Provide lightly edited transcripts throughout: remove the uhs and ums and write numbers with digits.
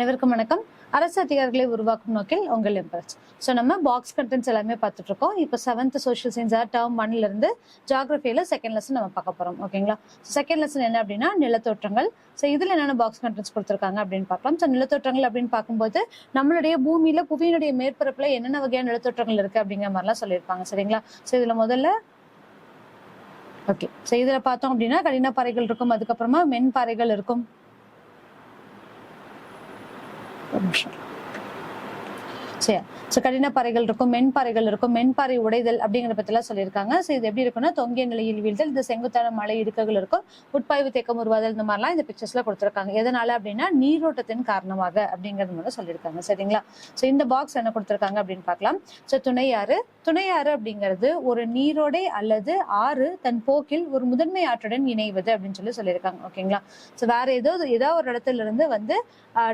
அனைவருக்கும் வணக்கம். அரசு அதிகாரிகளை உருவாக்கும் நோக்கில் உங்கள் இம்பல்ஸ். ஸோ நம்ம பாக்ஸ் கண்டென்ட்ஸ் எல்லாமே பார்த்துட்டு இருக்கோம். இப்போ 7th சோஷியல் சயின்ஸ் டேர்ம் 1ல இருந்து ஜியாகிரபியில செகண்ட் லெசன் நம்ம பார்க்க போறோம். ஓகேங்களா? செகண்ட் லெசன் என்ன அப்படின்னா நிலத்தோற்றங்கள். ஸோ இதுல என்னென்ன பாக்ஸ் கண்டென்ட்ஸ் கொடுத்துருக்காங்க அப்படின்னு பார்க்கலாம். ஸோ நிலத்தோற்றங்கள் அப்படின்னு பார்க்கும்போது நம்மளுடைய பூமியில புவியினுடைய மேற்பரப்புல என்னென்ன வகையான நிலத்தோற்றங்கள் இருக்கு அப்படிங்கிற மாதிரிலாம் சொல்லியிருப்பாங்க. சரிங்களா? ஸோ இதுல முதல்ல ஓகே. ஸோ இதுல பார்த்தோம் அப்படின்னா கடின பாறைகள் இருக்கும், அதுக்கப்புறமா மென் பாறைகள் இருக்கும். சரி, ஸோ கடின பாறைகள் இருக்கும், மென்பாறைகள் இருக்கும், மென்பாறை உடைதல் அப்படிங்கிற பத்திலாம் சொல்லியிருக்காங்க. ஸோ இது எப்படி இருக்குன்னா தொங்கிய நிலையில் வீழ்தல், இது செங்குத்தான மலை இடுக்குகள் இருக்கும், உட்பாய்வு தேக்கம் உருவாதல், இந்த மாதிரிலாம் இந்த பிக்சர்ஸ்ல கொடுத்துருக்காங்க. எதனால அப்படின்னா நீரோட்டத்தின் காரணமாக அப்படிங்கிறது மட்டும் சொல்லியிருக்காங்க. சரிங்களா? ஸோ இந்த பாக்ஸ் என்ன கொடுத்துருக்காங்க அப்படின்னு பார்க்கலாம். ஸோ துணையாறு அப்படிங்கிறது ஒரு நீரோடை அல்லது ஆறு தன் போக்கில் ஒரு முதன்மை ஆற்றுடன் இணைவது அப்படின்னு சொல்லியிருக்காங்க. ஓகேங்களா? ஸோ வேற ஏதாவது ஒரு இடத்துல இருந்து வந்து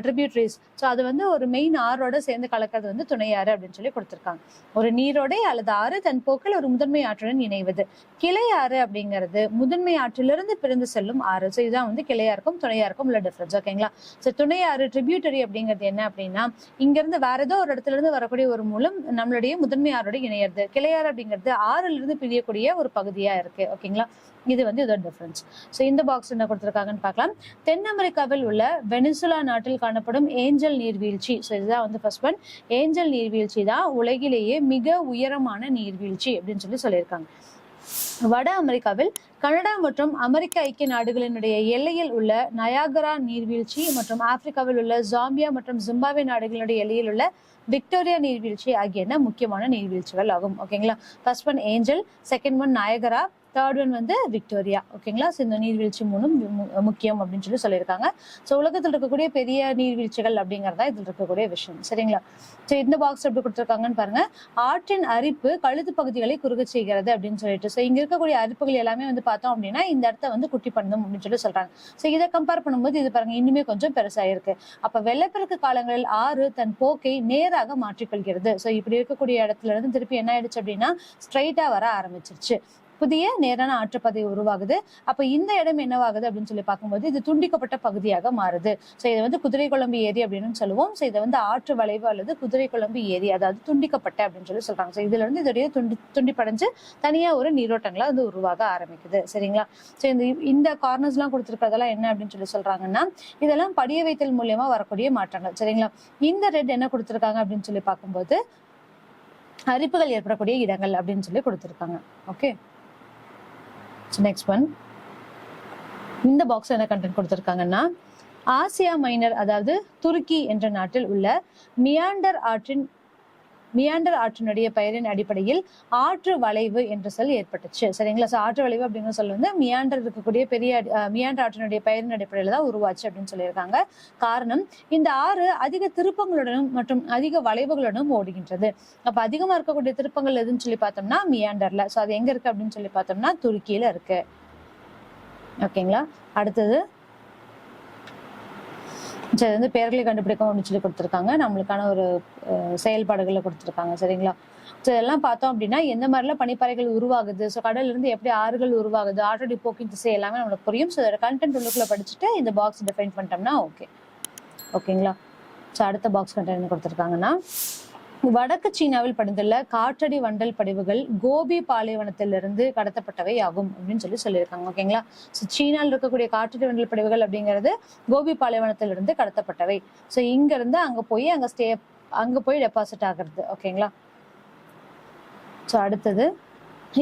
ட்ரிபியூட்டரிஸ், ஸோ அது வந்து ஒரு மெயின் ஆறோட சேர்ந்து கலக்கிறது வந்து துணையாறு அப்படின்னு சொல்லி கொடுத்துருக்காங்க. ஒரு நீரோடை அல்லது ஆறு தன் போக்கில் ஒரு முதன்மை ஆற்றுடன் இணைவது. கிளையாறு அப்படிங்கிறது முதன்மை ஆற்றிலிருந்து பிரிந்து செல்லும் ஆறு. ஸோ இதுதான் வந்து கிளையாருக்கும் துணையாருக்கும் உள்ள டிஃபரன்ஸ். ஓகேங்களா? ஸோ துணையாறு ட்ரிபியூட்டரி அப்படிங்கிறது என்ன அப்படின்னா இங்க இருந்து வேற ஏதோ ஒரு இடத்துல இருந்து வரக்கூடிய ஒரு மூலம் நம்மளுடைய முதன்மை ஆறோட இணையிறது. கிளையாறு அப்படிங்கிறது ஆறுல இருந்து பிரியக்கூடிய ஒரு பகுதியா இருக்கு. ஓகேங்களா? இது வந்து இதோட டிஃபரன்ஸ். ஸோ இந்த பாக்ஸ் என்ன கொடுத்துருக்காங்கன்னு பார்க்கலாம். தென் அமெரிக்காவில் உள்ள வெனிசுலா நாட்டில் காணப்படும் ஏஞ்சல் நீர்வீழ்ச்சி. ஸோ இதுதான் வந்து ஃபர்ஸ்ட் ஒன். ஏஞ்சல் நீர்வீழ்ச்சி தான் உலகிலேயே மிக உயரமான நீர்வீழ்ச்சி அப்படின்னு சொல்லியிருக்காங்க. வட அமெரிக்காவில் கனடா மற்றும் அமெரிக்க ஐக்கிய நாடுகளினுடைய எல்லையில் உள்ள நயாகரா நீர்வீழ்ச்சி மற்றும் ஆப்பிரிக்காவில் உள்ள ஜாம்பியா மற்றும் ஜிம்பாப்வே நாடுகளுடைய எல்லையில் உள்ள விக்டோரியா நீர்வீழ்ச்சி ஆகியன முக்கியமான நீர்வீழ்ச்சிகள் ஆகும். ஓகேங்களா? First one angel, second one Niagara, third one வந்து விக்டோரியா. ஓகேங்களா? ஸோ இந்த நீர்வீழ்ச்சி மூணும் முக்கியம் அப்படின்னு சொல்லியிருக்காங்க. ஸோ உலகத்தில் இருக்கக்கூடிய பெரிய நீர்வீழ்ச்சிகள் அப்படிங்கிறதா இதில் இருக்கக்கூடிய விஷயம். சரிங்களா? ஸோ இந்த பாக்ஸ் எப்படி கொடுத்துருக்காங்கன்னு பாருங்க. ஆற்றின் அரிப்பு கழுத்து பகுதிகளை குறுக செய்கிறது அப்படின்னு சொல்லிட்டு, ஸோ இங்க இருக்கக்கூடிய அரிப்புகள் எல்லாமே வந்து பார்த்தோம் அப்படின்னா இந்த இடத்த வந்து குட்டி பண்ணும் அப்படின்னு சொல்றாங்க. ஸோ இதை கம்பேர் பண்ணும்போது இது பாருங்க இன்னுமே கொஞ்சம் பெருசாயிருக்கு. அப்ப வெள்ளப்பெருக்கு காலங்களில் ஆறு தன் போக்கை நேராக மாற்றிக்கொள்கிறது. ஸோ இப்படி இருக்கக்கூடிய இடத்துல இருந்து திருப்பி என்ன ஆயிடுச்சு அப்படின்னா ஸ்ட்ரைட்டா வர ஆரம்பிச்சிருச்சு. புதிய நேரான ஆற்றுப்பாதை உருவாகுது. அப்ப இந்த இடம் என்னவாகுது அப்படின்னு சொல்லி பார்க்கும்போது இது துண்டிக்கப்பட்ட பகுதியாக மாறுது. ஸோ இதை வந்து குதிரை குழம்பு ஏரி அப்படின்னு சொல்லுவோம். ஸோ இதை வந்து ஆற்று வளைவு அல்லது குதிரை குழம்பு ஏரி, அதாவது துண்டிக்கப்பட்ட அப்படின்னு சொல்றாங்க. ஸோ இதுல இருந்து இதோடைய துண்டிப்படைஞ்சு தனியா ஒரு நீரோட்டங்களா வந்து உருவாக ஆரம்பிக்குது. சரிங்களா? ஸோ இந்த கார்னர்ஸ் எல்லாம் கொடுத்துருக்கிறதெல்லாம் என்ன அப்படின்னு சொல்றாங்கன்னா இதெல்லாம் படிய வைத்தல் மூலியமா வரக்கூடிய மாற்றங்கள். சரிங்களா? இந்த ரெட் என்ன கொடுத்துருக்காங்க அப்படின்னு சொல்லி பார்க்கும்போது அரிப்புகள் ஏற்படக்கூடிய இடங்கள் அப்படின்னு சொல்லி கொடுத்துருக்காங்க. ஓகே. நெக்ஸ்ட் ஒன், இந்த பாக்ஸ் என்ன கண்டென்ட் கொடுத்திருக்காங்கன்னா ஆசியா மைனர், அதாவது துருக்கி என்ற நாட்டில் உள்ள மியாண்டர் ஆற்றினுடைய பெயரின் அடிப்படையில் ஆற்று வளைவு என்ற சொல் ஏற்பட்டுச்சு. சரிங்களா? ஸோ ஆற்று வளைவு அப்படிங்கிற சொல் வந்து மியாண்டர் இருக்கக்கூடிய பெரிய மியாண்டர் ஆற்றினுடைய பெயரின் அடிப்படையில தான் உருவாச்சு அப்படின்னு சொல்லியிருக்காங்க. காரணம், இந்த ஆறு அதிக திருப்பங்களுடனும் மற்றும் அதிக வளைவுகளுடனும் ஓடுகின்றது. அப்ப அதிகமா இருக்கக்கூடிய திருப்பங்கள் எதுன்னு சொல்லி பார்த்தோம்னா மியாண்டர்ல. ஸோ அது எங்க இருக்கு அப்படின்னு சொல்லி பார்த்தோம்னா துருக்கியில இருக்கு. ஓகேங்களா? அடுத்தது சரி வந்து பெயர்களை கண்டுபிடிக்கும் அப்படின்னு சொல்லி கொடுத்துருக்காங்க. நம்மளுக்கான ஒரு செயல்பாடுகளை கொடுத்துருக்காங்க. சரிங்களா? ஸோ இதெல்லாம் பார்த்தோம் அப்படின்னா எந்த மாதிரிலாம் பனிப்பாறைகள் உருவாகுது, ஸோ கடல்ல இருந்து எப்படி ஆறுகள் உருவாகுது, ஆற்றடி போக்கின் திசை எல்லாமே நம்மளுக்கு புரியும். ஸோ இதோட கண்டென்ட் உள்ளுக்குள்ள படிச்சுட்டு இந்த பாக்ஸ் டிஃபைன் பண்ணிட்டோம்னா ஓகே. ஓகேங்களா? ஸோ அடுத்த பாக்ஸ் கண்டென்ட் என்ன கொடுத்துருக்காங்கன்னா வடக்கு சீனாவில் படிந்துள்ள காற்றடி வண்டல் படிவுகள் கோபி பாலைவனத்திலிருந்து கடத்தப்பட்டவை ஆகும் அப்படின்னு சொல்லியிருக்காங்க. ஓகேங்களா? ஸோ சீனாவில் இருக்கக்கூடிய காற்றடி வண்டல் படிவுகள் அப்படிங்கிறது கோபி பாலைவனத்திலிருந்து கடத்தப்பட்டவை. ஸோ இங்க இருந்து அங்க போய் டெபாசிட் ஆகுறது. ஓகேங்களா? ஸோ அடுத்தது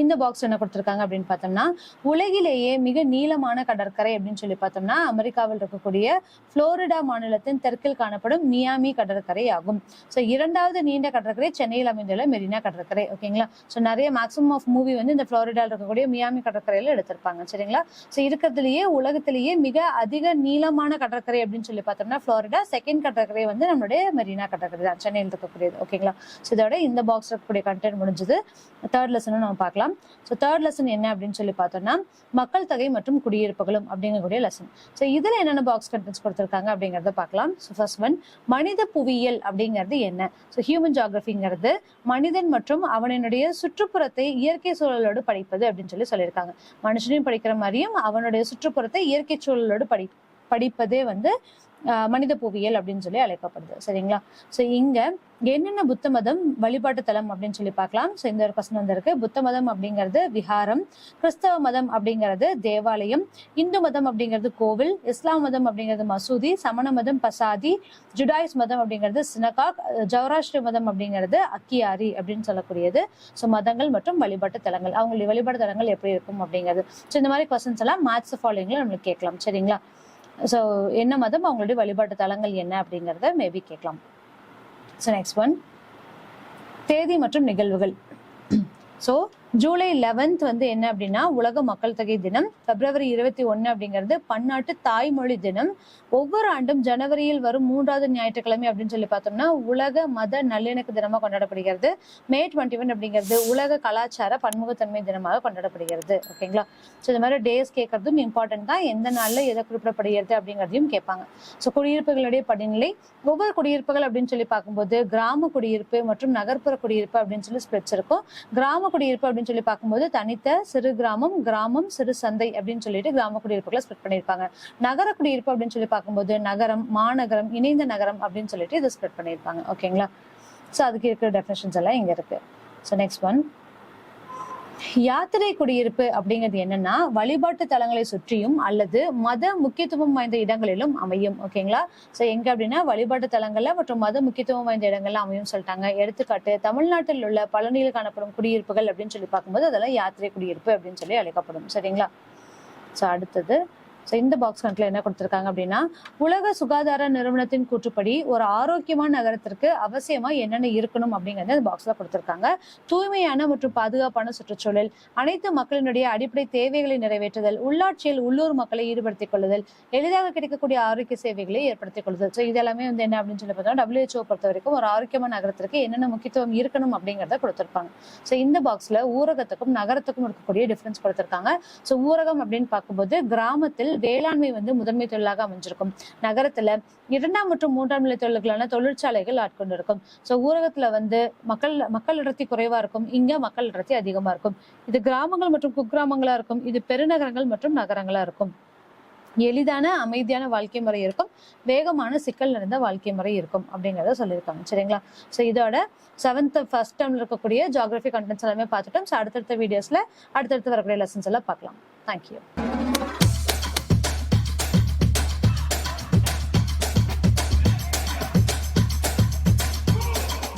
இந்த பாக்ஸ் என்ன கொடுத்துருக்காங்க அப்படின்னு பார்த்தோம்னா உலகிலேயே மிக நீளமான கடற்கரை அப்படின்னு சொல்லி பார்த்தோம்னா அமெரிக்காவில் இருக்கக்கூடிய புளோரிடா மாநிலத்தின் தெற்கில் காணப்படும் மியாமி கடற்கரை ஆகும். ஸோ இரண்டாவது நீண்ட கடற்கரை சென்னையில் அமைந்துள்ள மெரினா கடற்கரை. ஓகேங்களா? ஸோ நிறைய மேக்ஸிமம் ஆஃப் மூவி வந்து இந்த புளோரிடாவில் இருக்கக்கூடிய மியாமி கடற்கரையில எடுத்திருப்பாங்க. சரிங்களா? ஸோ இருக்கிறதுலயே உலகத்திலேயே மிக அதிக நீளமான கடற்கரை அப்படின்னு சொல்லி பார்த்தோம்னா புளோரிடா, செகண்ட் கடற்கரை வந்து நம்மளுடைய மெரினா கடற்கரை தான், சென்னையில் இருக்கக்கூடியது. ஓகேங்களா? ஸோ இதோட இந்த பாக்ஸ் இருக்கக்கூடிய கண்டென்ட் முடிஞ்சது. தேர்ட் லெசனும் நம்ம பார்க்கலாம். ஸோ தேர்ட் லெசன் என்ன அப்படின்னு சொல்லி பார்த்தோம்னா மக்கள் தொகை மற்றும் குடியிருப்புகளும் அப்படிங்கக்கூடிய லெசன். ஸோ இதுல என்னென்ன பாக்ஸ் கண்டென்ட்ஸ் கொடுத்துருக்காங்க அப்படிங்கறத பார்க்கலாம். ஸோ ஃபர்ஸ்ட் ஒன், மனித புவியியல் அப்படிங்கிறது என்ன? ஸோ ஹியூமன் ஜியோகிராஃபிங்கிறது மனிதன் மற்றும் அவனுடைய சுற்றுப்புறத்தை இயற்கை சூழலோடு படிப்பது அப்படின்னு சொல்லியிருக்காங்க. மனுஷனையும் படிக்கிற மாதிரியும் அவனுடைய சுற்றுப்புறத்தை இயற்கை சூழலோடு படிப்பதே வந்து மனித புவியியல் அப்படின்னு சொல்லி அழைக்கப்படுது. சரிங்களா? ஸோ இங்க என்னென்ன புத்த மதம் வழிபாட்டு தலம் அப்படின்னு சொல்லி பார்க்கலாம். ஸோ இந்த ஒரு கொஸ்டின் வந்திருக்கு. புத்த மதம் அப்படிங்கிறது விஹாரம், கிறிஸ்தவ மதம் அப்படிங்கிறது தேவாலயம், இந்து மதம் அப்படிங்கிறது கோவில், இஸ்லாம் மதம் அப்படிங்கிறது மசூதி, சமண மதம் பசாதி, ஜுடாயிஸ் மதம் அப்படிங்கிறது சினகாக், ஜௌராஷ்டிர மதம் அப்படிங்கிறது அக்கியாரி அப்படின்னு சொல்லக்கூடியது. ஸோ மதங்கள் மற்றும் வழிபாட்டு தலங்கள், அவங்களுடைய வழிபாட்டு தலங்கள் எப்படி இருக்கும் அப்படிங்கிறது. ஸோ இந்த மாதிரி கொஸ்டின்ஸ் எல்லாம் மேட்ச் ஃபாலோயிங்ல நம்மளுக்கு கேட்கலாம். சரிங்களா? ஸோ என்ன மதம், அவங்களுடைய வழிபாட்டு தலங்கள் என்ன அப்படிங்கிறத மேபி கேட்கலாம். ஸோ நெக்ஸ்ட் ஒன், தேதி மற்றும் நிகழ்வுகள். ஸோ ஜூலை 11th வந்து என்ன அப்படின்னா உலக மக்கள் தொகை தினம். பிப்ரவரி 21 அப்படிங்கிறது பன்னாட்டு தாய்மொழி தினம். ஒவ்வொரு ஆண்டும் ஜனவரியில் வரும் 3வது ஞாயிற்றுக்கிழமை அப்படின்னு சொல்லி பார்த்தோம்னா உலக மத நல்லிணக்க தினமாக கொண்டாடப்படுகிறது. மே 21 அப்படிங்கிறது உலக கலாச்சார பன்முகத்தன்மை தினமாக கொண்டாடப்படுகிறது. ஓகேங்களா? ஸோ இந்த மாதிரி டேஸ் கேட்கறதும் இம்பார்ட்டன்ட் தான். எந்த நாளில் எதை குறிப்பிடப்படுகிறது அப்படிங்கிறதையும் கேட்பாங்க. ஸோ குடியிருப்புகளுடைய படிநிலை, ஒவ்வொரு குடியிருப்புகள் அப்படின்னு சொல்லி பார்க்கும்போது கிராம குடியிருப்பு மற்றும் நகர்ப்புற குடியிருப்பு அப்படின்னு சொல்லி ஸ்பிரிட்ஸ் இருக்கும். கிராம குடியிருப்பு அப்படின்னு சொல்லி பார்க்கும்போது தனித்த சிறு கிராமம், கிராமம், சிறு சந்தை அப்படின்னு சொல்லிட்டு கிராம குடியிருப்புகளை ஸ்பிளிட் பண்ணியிருப்பாங்க. நகர குடியிருப்பு அப்படின்னு சொல்லி பார்க்கும்போது நகரம், மாநகரம், இணைந்த நகரம் அப்படின்னு சொல்லிட்டு இதை ஸ்பிளிட் பண்ணியிருப்பாங்க. ஓகேங்களா? ஸோ அதுக்கு இருக்கிற டெஃபினேஷன்ஸ் எல்லாம் இங்க இருக்கு. ஸோ நெக்ஸ்ட் ஒன், யாத்திரை குடியிருப்பு அப்படிங்கிறது என்னன்னா வழிபாட்டு தலங்களை சுற்றியும் அல்லது மத முக்கியத்துவம் வாய்ந்த இடங்களிலும் அமையும். ஓகேங்களா? ஸோ எங்க அப்படின்னா வழிபாட்டு தலங்கள்ல மற்றும் மத முக்கியத்துவம் வாய்ந்த இடங்கள்ல அமையும் சொல்லிட்டாங்க. எடுத்துக்காட்டு தமிழ்நாட்டில் உள்ள பழனியில் காணப்படும் குடியிருப்புகள் அப்படின்னு சொல்லி பார்க்கும்போது அதெல்லாம் யாத்திரை குடியிருப்பு அப்படின்னு சொல்லி அழைக்கப்படும். சரிங்களா? ஸோ அடுத்தது, ஸோ இந்த பாக்ஸ் கணக்கில் என்ன கொடுத்துருக்காங்க அப்படின்னா உலக சுகாதார நிறுவனத்தின் கூற்றுப்படி ஒரு ஆரோக்கியமான நகரத்திற்கு அவசியமா என்னென்ன இருக்கணும் அப்படிங்கறது இந்த பாக்ஸ்ல கொடுத்துருக்காங்க. தூய்மையான மற்றும் பாதுகாப்பான சுற்றுச்சூழல், அனைத்து மக்களினுடைய அடிப்படை தேவைகளை நிறைவேற்றுதல், உள்ளாட்சியில் உள்ளூர் மக்களை ஈடுபடுத்திக் கொள்ளுதல், எளிதாக கிடைக்கக்கூடிய ஆரோக்கிய சேவைகளை ஏற்படுத்திக் கொள்ளுதல். ஸோ இதெல்லாமே வந்து என்ன அப்படின்னு சொல்லி பார்த்தோம்னா WHO பொறுத்த வரைக்கும் ஒரு ஆரோக்கியமான நகரத்திற்கு என்னென்ன முக்கியத்துவம் இருக்கணும் அப்படிங்கிறத கொடுத்துருப்பாங்க. ஸோ இந்த பாக்ஸ்ல ஊரகத்துக்கும் நகரத்துக்கும் இருக்கக்கூடிய டிஃபரன்ஸ் கொடுத்துருக்காங்க. ஸோ ஊரகம் அப்படின்னு பார்க்கும்போது கிராமத்தில் வேளாண்மை வந்து முதன்மை தொழிலாக அமைஞ்சிருக்கும். நகரத்துல 2ஆம் மற்றும் 3ஆம் நிலை தொழில்களான தொழிற்சாலைகள் ஆட்கொண்டிருக்கும். ஸோ ஊரகத்துல வந்து மக்கள் அடர்த்தி குறைவா இருக்கும், இங்க மக்கள் அடர்த்தி அதிகமா இருக்கும். இது கிராமங்கள் மற்றும் குக்கிராமங்களா இருக்கும், இது பெருநகரங்கள் மற்றும் நகரங்களா இருக்கும். எளிதான அமைதியான வாழ்க்கை முறை இருக்கும், வேகமான சிக்கல் நிறைந்த வாழ்க்கை முறை இருக்கும் அப்படிங்கிறத சொல்லியிருக்காங்க. சரிங்களா? ஸோ இதோட 7th ஃபர்ஸ்ட் டேர்ம்ல இருக்கக்கூடிய ஜியோகிராஃபி கண்டென்ட்ஸ் எல்லாமே பார்த்துட்டோம். ஸோ அடுத்தடுத்த வீடியோஸ்ல அடுத்தடுத்து வரக்கூடிய லெசன்ஸ் எல்லாம் பார்க்கலாம். தேங்க்யூ.